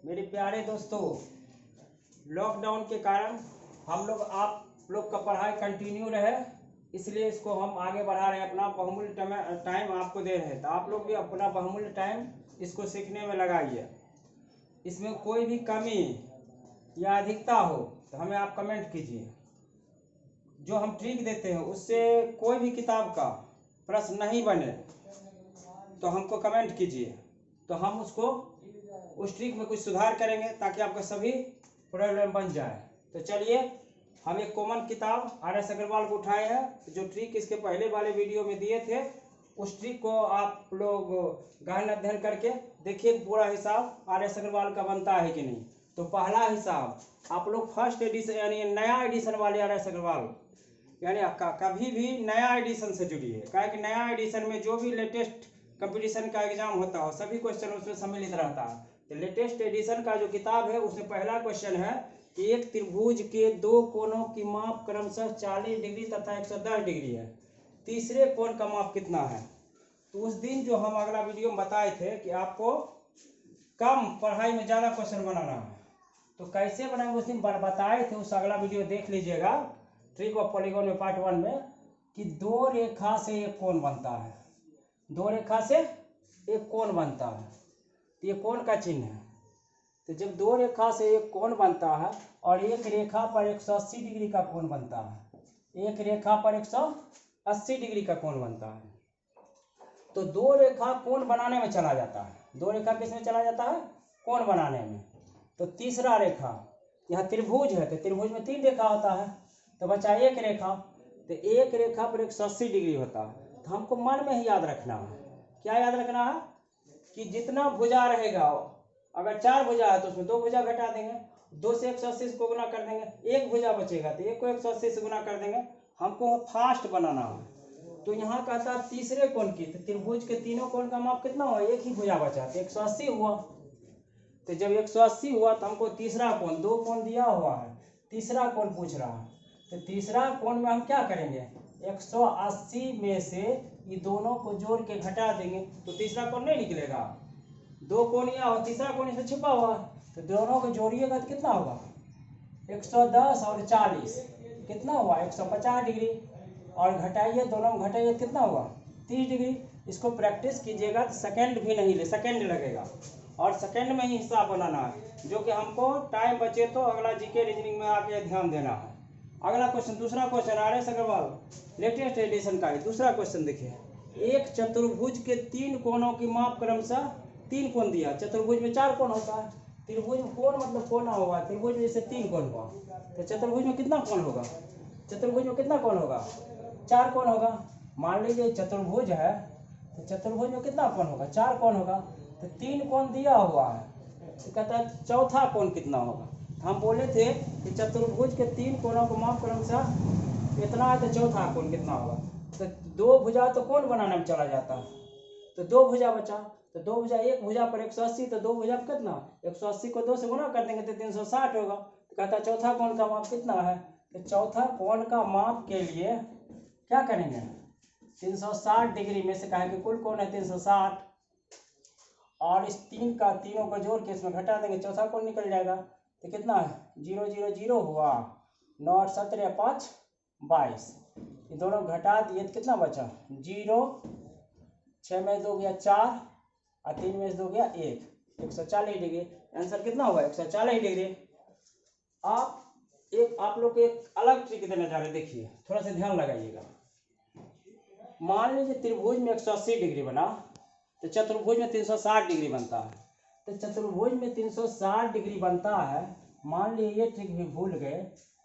मेरे प्यारे दोस्तों, लॉकडाउन के कारण हम लोग आप लोग का पढ़ाई कंटिन्यू रहे, इसलिए इसको हम आगे बढ़ा रहे हैं। अपना बहुमूल्य टाइम आपको दे रहे हैं, तो आप लोग भी अपना बहुमूल्य टाइम इसको सीखने में लगाइए। इसमें कोई भी कमी या अधिकता हो तो हमें आप कमेंट कीजिए। जो हम ट्रिक देते हैं उससे कोई भी किताब का प्रश्न नहीं बने तो हमको कमेंट कीजिए, तो हम उसको उस ट्रिक में कुछ सुधार करेंगे ताकि आपका सभी प्रॉब्लम बन जाए। तो चलिए, हम एक कॉमन किताब RS अग्रवाल को उठाए हैं। जो ट्रिक इसके पहले वाले वीडियो में दिए थे, उस ट्रिक को आप लोग गहन अध्ययन करके देखिए पूरा हिसाब RS अग्रवाल का बनता है कि नहीं। तो पहला हिसाब आप लोग फर्स्ट एडिशन यानी नया एडिशन वाले RS अग्रवाल यानी कभी भी नया एडिशन से जुड़िए, क्या कि नया एडिशन में जो भी लेटेस्ट कंपटीशन का एग्जाम होता हो सभी क्वेश्चन उसमें सम्मिलित रहता है। तो लेटेस्ट एडिशन का जो किताब है उसमें पहला क्वेश्चन है कि एक त्रिभुज के दो कोणों की माप क्रमशः 40 डिग्री तथा 110 डिग्री है, तीसरे कोण का माप कितना है। तो उस दिन जो हम अगला वीडियो में बताए थे कि आपको कम पढ़ाई में ज़्यादा क्वेश्चन बनाना है, तो कैसे बनाएंगे उस दिन बताए थे। उस अगला वीडियो देख लीजिएगा, ट्रिक ऑफ पॉलीगॉन में पार्ट 1 में, कि दो रेखा से एक कोण बनता है। दो रेखा से एक कोण बनता है, तो ये कोण का चिन्ह है। तो जब दो रेखा से एक कोण बनता है और एक रेखा पर 180 डिग्री का कोण बनता है, एक रेखा पर 180 डिग्री का कोण बनता है, तो दो रेखा कोण बनाने में चला जाता है। दो रेखा किस में चला जाता है? कोण बनाने में। तो तीसरा रेखा, यहाँ त्रिभुज है तो त्रिभुज में 3 रेखा होता है, तो बचा एक रेखा। तो एक रेखा पर 180 डिग्री होता है। तो हमको मन में ही याद रखना है। क्या याद रखना है? कि जितना भुजा रहेगा, अगर 4 भुजा है तो उसमें 2 भुजा घटा देंगे, 2 से 180 को गुना कर देंगे, एक भुजा बचेगा तो एक को 180 से गुना कर देंगे। हमको फास्ट बनाना है। तो यहाँ कहता है तीसरे कोण की, तो त्रिभुज के तीनों कोण का माप कितना हुआ? एक ही भुजा बचा तो 180 हुआ। तो जब 180 हुआ तो हमको तीसरा कोण, 2 कोण दिया हुआ है, तीसरा कोण पूछ रहा है। तो तीसरा कोण में हम क्या करेंगे? 180 में से ये दोनों को जोड़ के घटा देंगे तो तीसरा कोण नहीं निकलेगा। 2 कोण यहाँ और तीसरा कोण इसमें छिपा हुआ, तो दोनों को जोड़िएगा तो कितना होगा? 110 और 40 कितना हुआ? 150 डिग्री। और घटाइए, दोनों घटाइए कितना हुआ? 30 डिग्री। इसको प्रैक्टिस कीजिएगा तो सेकंड भी नहीं ले, सेकंड लगेगा और सेकंड में ही हिसाब बनाना है, जो कि हमको टाइम बचे तो अगला जीके रीजनिंग में आके ध्यान देना है। अगला क्वेश्चन, दूसरा question RS Agarwal latest edition का है। दूसरा क्वेश्चन देखिए, एक चतुर्भुज के 3 कोणों की माप क्रमशः 3 कोण दिया। चतुर्भुज में 4 कोण होता है। त्रिभुज में कोण मतलब कोना होगा, त्रिभुज में जैसे 3 कोण हुआ, तो चतुर्भुज में कितना कोण होगा? चतुर्भुज में कितना कोण होगा? 4 कोण होगा। मान लीजिए चतुर्भुज है तो चतुर्भुज में कितना कोण होगा? 4 कोण होगा। तो 3 कोण दिया हुआ है, तो कहता है चौथा कोण कितना होगा। हम बोले थे कि चतुर्भुज के 3 कोणों को माप क्रमशः इतना है, तो चौथा कोण कितना होगा। तो 2 भुजा तो कोण बनाने में चला जाता है, तो 2 भुजा बचा। तो 2 भुजा, एक भुजा पर 180, तो 2 भुजा पर कितना? 180 को 2 से गुना कर देंगे तो 360 होगा। तो कहता है चौथा कोण का माप कितना है? तो चौथा कोण का माप के लिए क्या करेंगे? 360 डिग्री में से कहा कि कुल कोण है 360, और इस तीनों को जोड़ के इसमें घटा देंगे, चौथा कोण निकल जाएगा। तो कितना है? 0 0 0 हुआ, 9 और 17 5 22। ये दोनों घटा दिए तो कितना बचा? 0, 6 में 2 गया 4 और 3 में 2 गया 1, 140 डिग्री। आंसर कितना हुआ? 140 डिग्री। आप लोग एक अलग ट्रिक देना चाह रहे, देखिए थोड़ा सा ध्यान लगाइएगा। मान लीजिए त्रिभुज में 180 डिग्री बना, तो चतुर्भुज में 360 डिग्री बनता है। तो चतुर्भुज में 360 डिग्री बनता है, मान लीजिए ये ट्रिक भी भूल गए,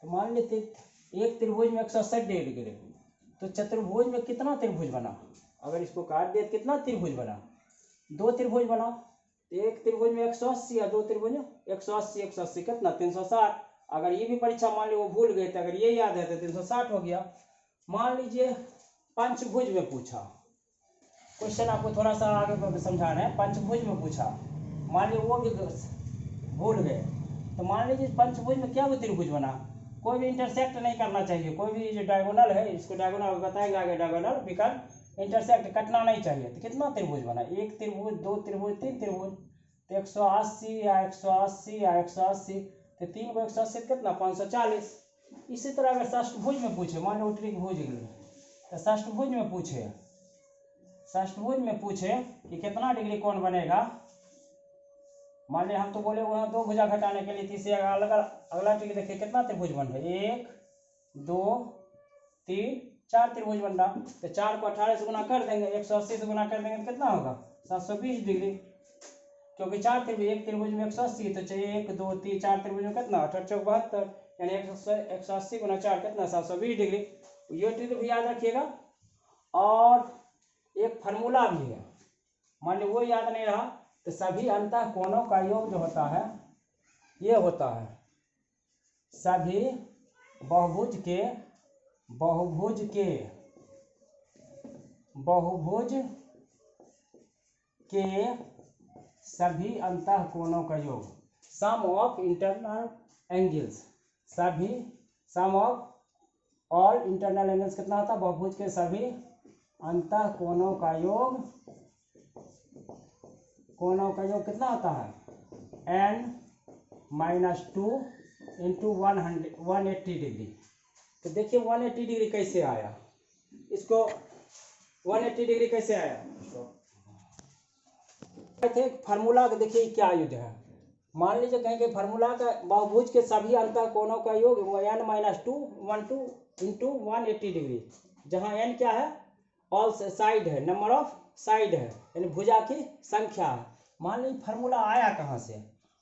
तो मान लीजिए एक त्रिभुज में 180 डिग्री, तो चतुर्भुज में कितना त्रिभुज बना? अगर इसको काट दिया कितना त्रिभुज बना? 2 त्रिभुज बना। एक त्रिभुज में 180 और 2 त्रिभुज में 180 180 कितना? 360। अगर ये भी परीक्षा मान ली वो भूल गए थे, अगर ये याद है तो 360 हो गया। मान लीजिए पंचभुज में पूछा क्वेश्चन, आपको थोड़ा सा आगे समझाना है। पंचभुज में पूछा, मान लीजिए वो भी भूल गए, तो मान लीजिए पंचभुज में क्या वो त्रिभुज बना? कोई भी इंटरसेक्ट नहीं करना चाहिए, कोई भी जो डायगोनल है, इसको डायगोनल बताएंगे आगे, डायगोनल विकल्प इंटरसेक्ट कटना नहीं चाहिए। तो कितना त्रिभुज बना? 1 त्रिभुज, 2 त्रिभुज, 3 त्रिभुज। तो 180 या 180 या 180, तो 3 को 180 कितना 540। इसी तरह अगर षष्ठभुज में पूछे, मान लो त्रिभुज तो षष्ठभुज में पूछे कि कितना डिग्री कोण बनेगा। मान लिया हम तो बोले वहाँ 2 भुजा घटाने के लिए, तीसरे अगला ट्रिक देखिए कितना त्रिभुज बन रहा है, 1 2 3 4 त्रिभुज बन रहा। तो 4 को 18 से गुना कर देंगे, 180 से गुना कर देंगे तो कितना होगा 720 डिग्री, क्योंकि 4 त्रिभुज, एक त्रिभुज में 180, तो चाहिए 1 2 3 4 त्रिभुज में कितना 18 चौक 72, यानी 180 गुना 4 कितना 720 डिग्री। ये ट्रिक भी याद रखिएगा। और एक फार्मूला भी है, मान लो वो याद नहीं रहा तो सभी अंतः कोणों का योग जो होता है ये होता है सभी बहुभुज के सभी अंतः कोणों का योग, sum of internal angles, sum of all internal angles कितना होता है, बहुभुज के सभी अंतः कोणों का योग कितना होता है n-2 इंटू 180 डिग्री। तो देखिए 180 डिग्री कैसे आया, इसको 180 डिग्री कैसे आया, फार्मूला का देखिए क्या युद्ध है। मान लीजिए कहेंगे फार्मूला का बहुभुज के सभी अंतः कोणों का योग n-2 इंटू 180 डिग्री, जहाँ n क्या है ऑल साइड है, नंबर ऑफ साइड है, यानी भुजा की संख्या है। मान लीजिए फार्मूला आया कहाँ से,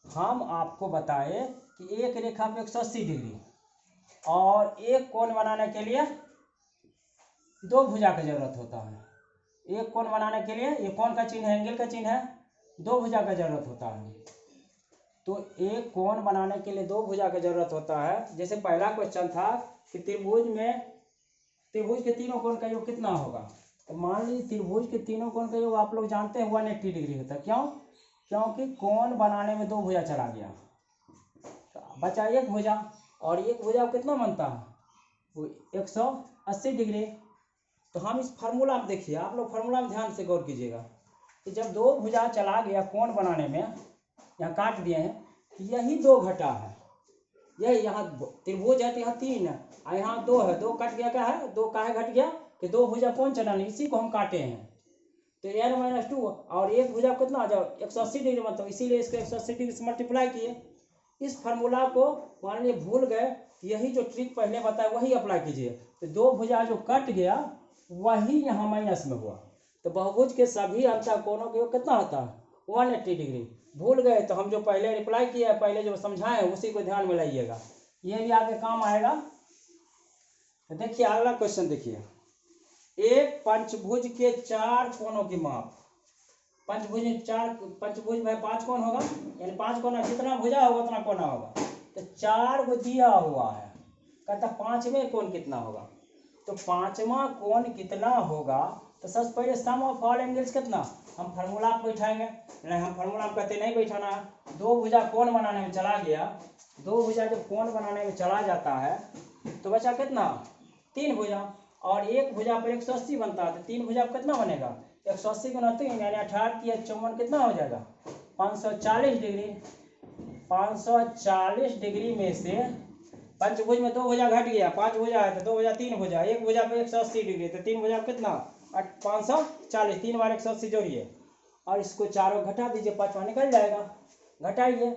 हम आपको बताए कि एक रेखा पे 180 डिग्री और एक कोण बनाने के लिए 2 भुजा की जरूरत होता है। एक कोण बनाने के लिए, ये कोण का चिन्ह है, एंगल का चिन्ह है, 2 भुजा का जरूरत होता है। तो एक कोण बनाने के लिए 2 भुजा की जरूरत होता है। जैसे पहला क्वेश्चन था कि त्रिभुज के तीनों कोण का योग कितना होगा, तो मान लीजिए त्रिभुज के तीनों कोण का योग आप लोग जानते हैं 180 डिग्री होता है। क्यों? क्योंकि कोण बनाने में 2 भुजा चला गया, तो बचा एक भुजा, और एक भुजा कितना बनता है वो 180 डिग्री। तो हम इस फार्मूला में देखिए, आप लोग फार्मूला में ध्यान से गौर कीजिएगा कि जब 2 भुजा चला गया कोण बनाने में, यहाँ काट दिए हैं, यही 2 घटा है, यही यहाँ त्रिभुज है तो यहाँ 3 है और यहाँ 2 है, 2 कट गया, क्या है 2 काहे घट गया कि 2 भुजा कोण चला नहीं, इसी को हम काटे हैं। तो n-2 और एक भुजा कितना आ जाओ 180 डिग्री मतलब, इसीलिए इसको 180 डिग्री से मल्टीप्लाई किए। इस फार्मूला को मान लीजिए भूल गए, यही जो ट्रिक पहले बताया वही अप्लाई कीजिए। तो 2 भुजा जो कट गया वही यहाँ माइनस में हुआ। तो बहुभुज के सभी अंतः कोणों का योग कितना होता है 180 डिग्री। भूल गए तो हम जो पहले रिप्लाई किया है, पहले जो समझाए हैं उसी को ध्यान में लाइएगा, ये भी आगे काम आएगा। तो देखिए अगला क्वेश्चन देखिए, एक पंचभुज के 4 कोणों की माप। पंचभुज में 5 कोण होगा, यानी 5 कोना, जितना भुजा होगा उतना कोना होगा। तो 4 को दिया हुआ है, कहता 5वें कोण कितना होगा। तो 5वां कोण कितना होगा, तो सबसे पहले सम ऑफ ऑल एंगल्स कितना, हम फार्मूला पे बैठाएंगे। नहीं, हम फार्मूला में कहते नहीं बैठाना है। 2 भुजा कोण बनाने में चला गया, 2 भुजा जब कोण बनाने में चला जाता है तो बचा कितना 3 भुजा, और एक भुजा पर 180 बनता है। तो 3 भुजा पर कितना बनेगा 180 गुना 3 यानी 18 की 54 कितना हो जाएगा 540 डिग्री। 540 डिग्री में से पंचभुज में 2 भुजा घट गया, 5 भुजा है तो 2 भुजा 3 भुजा, एक भुजा पे 180 डिग्री, तो 3 भुजा कितना 540, 3 बार 180 जोड़िए और इसको चारों घटा दीजिए, 5वां निकल जाएगा। घटाइए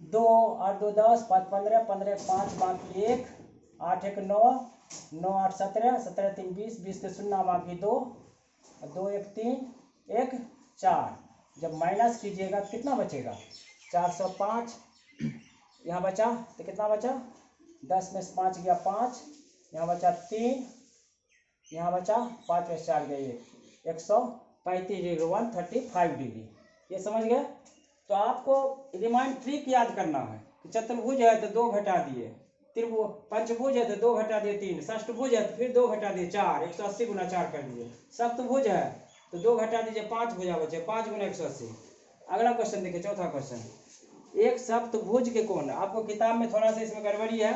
2 और 2 10, 5 15, 15 5 बाकी 1, 8 1 9, 9 8 17, 17 3 20, 20 के 0 बाकी 2, 2 1 3 1 4। जब माइनस कीजिएगा तो कितना बचेगा 405। यहाँ बचा तो कितना बचा 10 में से 5 गया 5, यहाँ बचा 3, यहाँ बचा 5 में 4 गया 1, 135 डिग्री 135 डिग्री। ये समझ गए। तो आपको रिमाइंड ट्रिक याद करना है कि चतुर्भुज है तो 2 घटा दिए, पंचभुज है तो 2 घटा दिए 3, षष्ठभुज है तो फिर 2 घटा दिए 4, 180 गुना 4 कर दीजिए। सप्तभुज है तो 2 घटा दीजिए, 5 भुजा बचे, 5 गुना 180। अगला क्वेश्चन देखिए, चौथा क्वेश्चन, एक सप्तभुज के कोण, आपको किताब में थोड़ा सा इसमें गड़बड़ी है,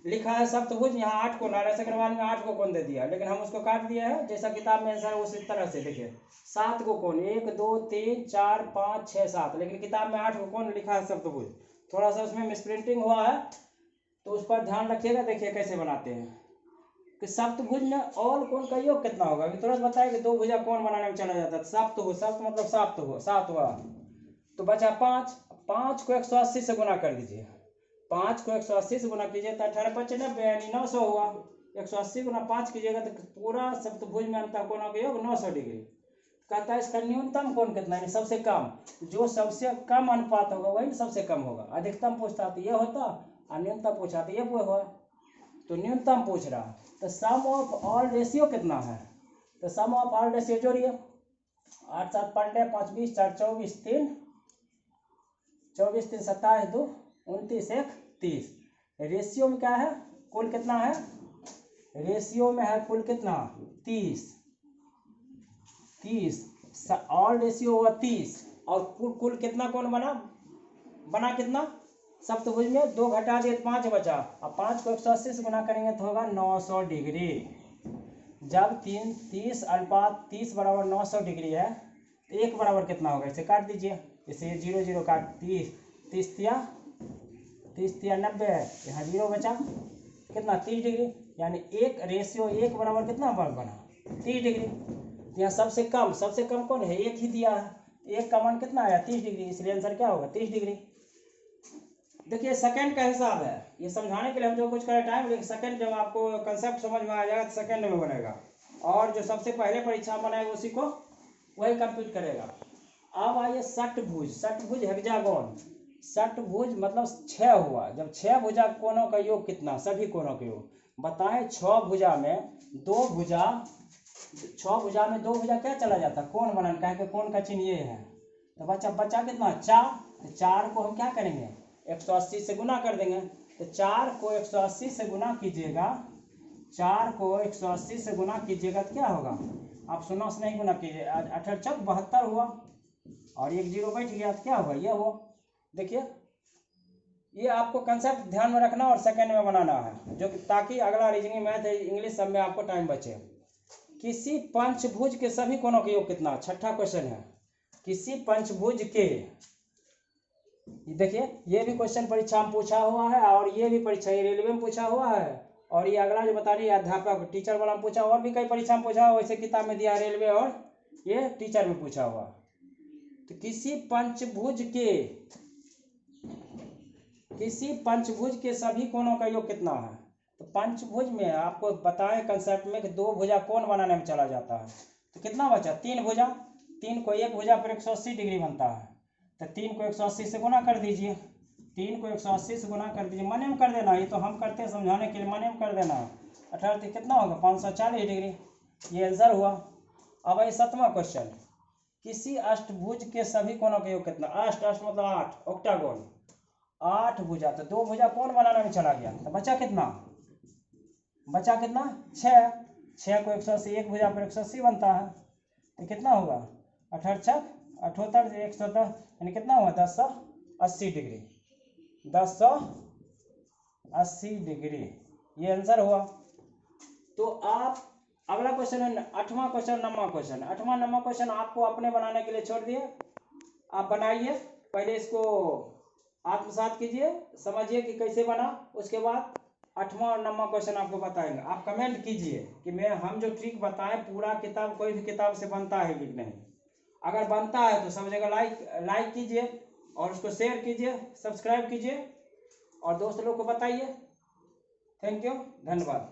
लिखा है सप्तभुज, यहाँ 8 कोण, आर्य अग्रवाल में 8 को कोण दे दिया, लेकिन हम उसको काट दिया है जैसा किताब में आंसर है उसी तरह से। देखिए 7 को कोण, 1 2 3 4 5 6 7, लेकिन किताब में 8 को कोण लिखा है सप्तभुज। थोड़ा सा उसमें मिसप्रिंटिंग हुआ है तो उस पर ध्यान रखिएगा। देखिए कैसे बनाते हैं कि सप्तभुज में ऑल कोण का योग कितना होगा, कि तुरंत बताए कि 2 भुजा कोण बनाने में चला जाता है। सप्तभुज, सप्त मतलब सात हो, सातवा, तो बचा 5, 5 को 180 से गुना कर दीजिए, 5 को 180 से गुना कीजिए तो 18 5 90 यानी 900 हुआ। 180 गुना 5 कीजिएगा तो पूरा सप्तभुज में अंतःकोणों का योग 900 डिग्री। कहता है इसका न्यूनतम कोण कितना है, सबसे कम, जो सबसे कम अनुपात होगा वही सबसे कम होगा। अधिकतम पूछता तो ये होता और न्यूनतम पूछा तो ये हुआ, तो न्यूनतम पूछ रहा। तो सम ऑफ ऑल रेशियो कितना है, तो सम ऑफ ऑल रेशियो जोड़िए, 8 7 15 5 20 4 24 3 24 3 27 2 29 1 30। रेशियो में क्या है, कुल कितना है, रेशियो में है कुल कितना 30, ऑल रेशियो हुआ 30 और कुल कितना कोण बना कितना सप्तभुज में 2 घटा दिए 5 बचा, अब 5 को 180 से गुना करेंगे तो होगा 900 डिग्री। जब 30 अनुपात 30 बराबर 900 डिग्री है तो 1 बराबर कितना होगा, इसे काट दीजिए, इसे 0 0 काट 30 तिया 90 है, यहाँ 0 बचा, कितना 30 डिग्री, यानी 1 रेशियो 1 बराबर कितना बना 30 डिग्री। यहाँ सबसे कम कौन है, 1 ही दिया है, 1 का मान कितना आया 30 डिग्री, इसलिए आंसर क्या होगा 30 डिग्री। देखिए सेकंड का हिसाब है, ये समझाने के लिए हम जो कुछ करें टाइम, लेकिन सेकंड जब आपको कंसेप्ट समझ में आ जाएगा तो सेकंड में बनेगा, और जो सबसे पहले परीक्षा बनाएगा उसी को वही कंप्लीट करेगा। अब आइए षटभुज हेक्सागोन, षटभुज मतलब 6 हुआ, जब 6 भुजा कोणों का योग कितना, सभी कोणों का योग बताएं। 6 भुजा में 2 भुजा, 6 भुजा में 2 भुजा क्या चला जाता, कोण बनाने, कहें कि कोण का चिन्ह ये है, तो बच्चा कितना 4, 4 को हम क्या करेंगे 180 से गुना कर देंगे, तो 4 को 180 से गुना कीजिएगा, 4 को 180 से गुना कीजिएगा तो क्या होगा, आप 0 से नहीं गुना कीजिए, 18 चौक 72 हुआ और 1 0 बैठ गया तो क्या हुआ, ये हुआ। देखिए ये आपको कंसेप्ट ध्यान में रखना और सेकंड में बनाना है, जो ताकि अगला रीजनिंग मैथ इंग्लिश सब में आपको टाइम बचे। किसी पंचभुज के सभी कोणों का योग कितना, छठा क्वेश्चन है, किसी पंचभुज के, देखिए ये भी क्वेश्चन परीक्षा में पूछा हुआ है और ये भी परीक्षा रेलवे में पूछा हुआ है, और ये अगला जो बता रही है अध्यापक टीचर वाला में पूछा, और भी कई परीक्षा में पूछा हुआ, वैसे किताब में दिया रेलवे और ये टीचर में पूछा हुआ। तो किसी पंचभुज के सभी कोणों का योग कितना है, तो पंचभुज में आपको बताएं कंसेप्ट में कि 2 भुजा कोण बनाने में चला जाता है, तो कितना बचा 3 भुजा, 3 को 1 भुजा पर 180 डिग्री बनता है, तो 3 को 180 से गुना कर दीजिए, 3 को 180 से गुना कर दीजिए, मने में कर देना, ये तो हम करते हैं समझाने के लिए, मने में कर देना, 18 कितना होगा 540 डिग्री, ये आंसर हुआ। अब ये 7वां क्वेश्चन, किसी अष्टभुज के सभी कोणों का योग कितना, अष्ट मतलब 8, ऑक्टागोन 8 भुजा, तो 2 भुजा कोण बनाने में चला गया, तो बचा कितना 6 को 180, 1 भुजा पर 180 बनता है, तो कितना होगा 18 78 110, यानी कितना हुआ 1080 डिग्री, 1080 डिग्री, ये आंसर हुआ। तो आप अगला क्वेश्चन है 8वां क्वेश्चन 9वां क्वेश्चन, 8वां 9वां क्वेश्चन आपको अपने बनाने के लिए छोड़ दिए, आप बनाइए, पहले इसको आत्मसात कीजिए, समझिए कि कैसे बना, उसके बाद 8वां और 9वां क्वेश्चन आपको बताएंगे। आप कमेंट कीजिए कि हम जो ट्रिक बताएं पूरा किताब कोई भी किताब से बनता है कि नहीं, अगर बनता है तो सब जगह लाइक कीजिए और उसको शेयर कीजिए, सब्सक्राइब कीजिए और दोस्त लोग को बताइए। थैंक यू, धन्यवाद।